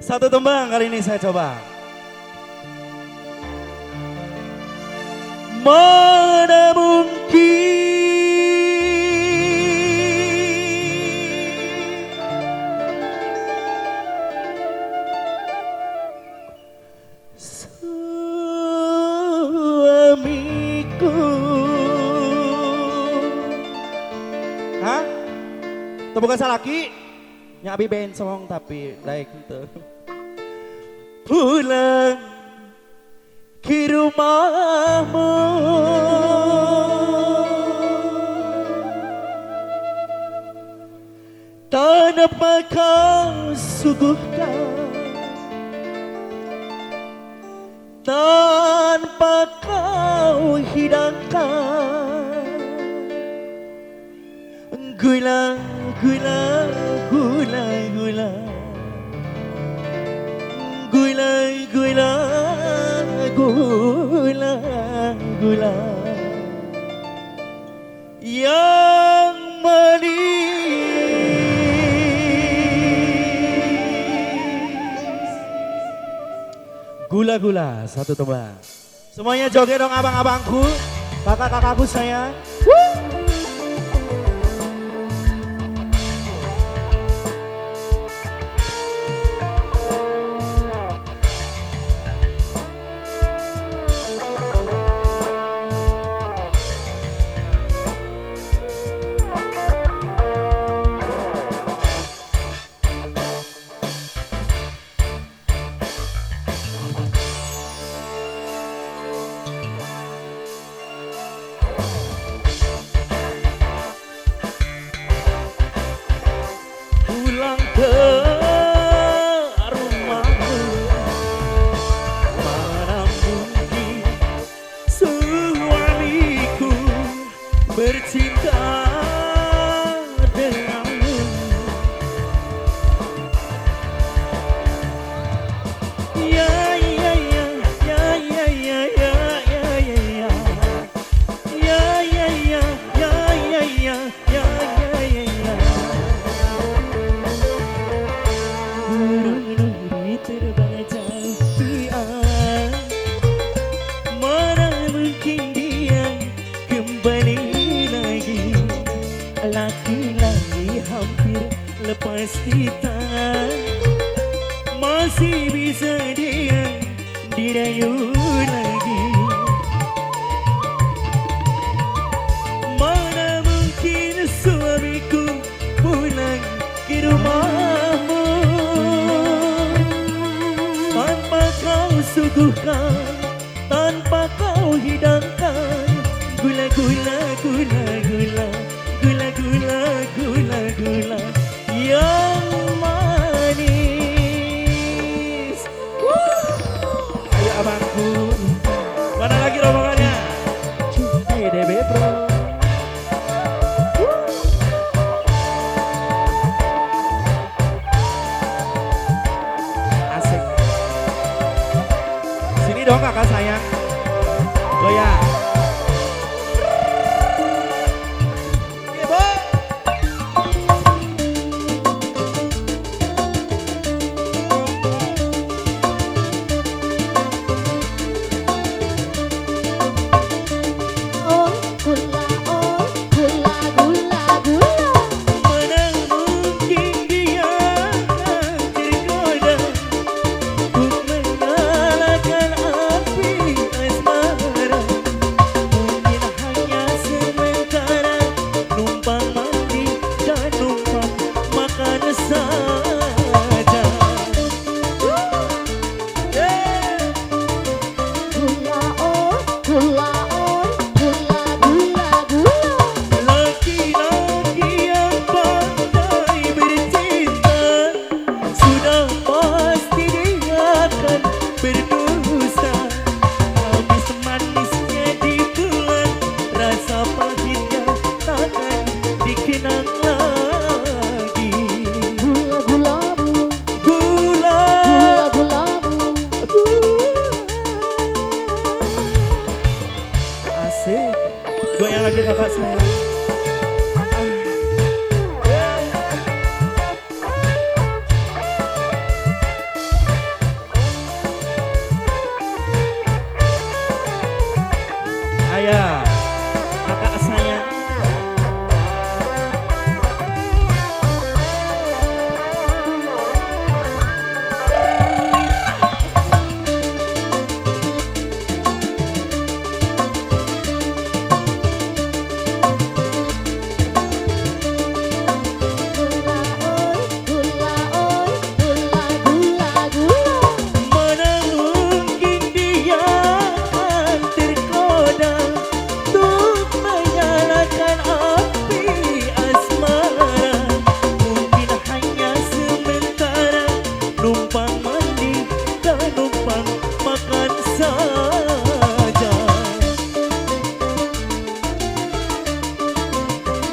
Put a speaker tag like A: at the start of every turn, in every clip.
A: Satu tembang kali ini saya coba. Mana mungkin suamiku. Hah? Itu bukan salaki? Nyabi bensong tapi daik itu. Pulang ke rumahmu tanpa kau suguhkan, tanpa kau hidangkan gula, gula, gula, gula, gula, gula, gula, gula yang manis. Gula-gula satu tembang. Semuanya joget dong abang-abangku, kakak-kakakku sayang. Pulang ke rumahmu, mana mungkin suamiku bercinta denganmu. Ya ya ya ya ya ya ya ya ya ya ya ya ya ya ya ya ya ya ya. Terbang jauh dia, mana mungkin dia kembali lagi. Laki-laki hampir lepas kita, masih bisa dia dirayu lagi. Mana mungkin suamiku pulang ke rumahmu tanpa kau suguhkan, tanpa kau hidangkan gula, gula, gula, gula, gula, gula, gula, gula yang manis. Ayo abangku, mana lagi rombongannya? Hey DB bro. Asik. Sini dong kakak sayang. Goyang. Goyang lagi kakak saya. numpang mandi, tak numpang makan saja.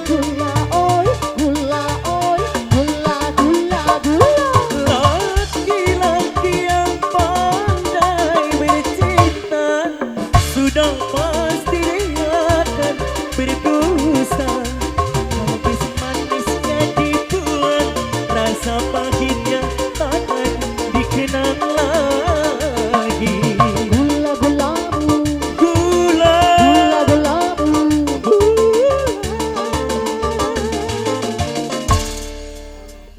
B: Gula oi, gula oi, gula gula gula.
A: Laki-laki yang pandai bercinta sudah pasti dia akan berdosa. Habis manisnya dibuang, rasa pahitnya takkan dikenang lagi.
B: Gula gulamu,
A: Gula,
B: gula gulamu.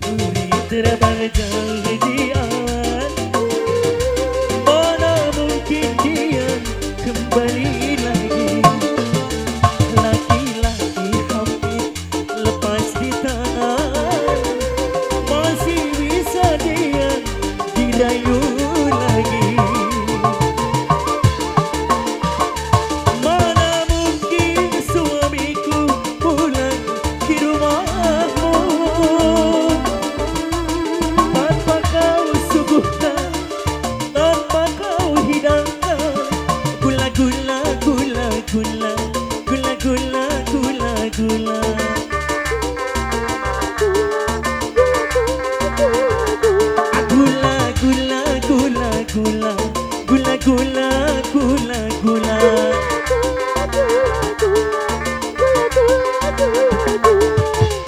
A: duri terbang jauh di awan, mana mungkin dia kembali lagi. Laki-laki hampir lepas di tangan, masih bisa dia dirayu lagi. Mana mungkin suamiku pulang ke rumahmu tanpa kau suguhkan, tanpa kau hidangkan gula gula gula gula gula gula gula gula. Gula gula gula gula gula gula gula gula.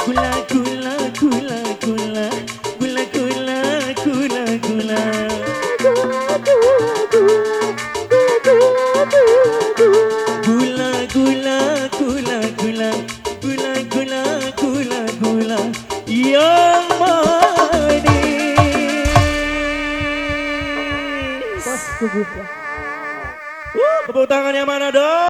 A: Gula gula gula gula gula gula gula gula. Gula gula gula gula gula gula gula gula yang manis.
B: Bos suguh ya.
A: Tepuk tangan yang mana dong?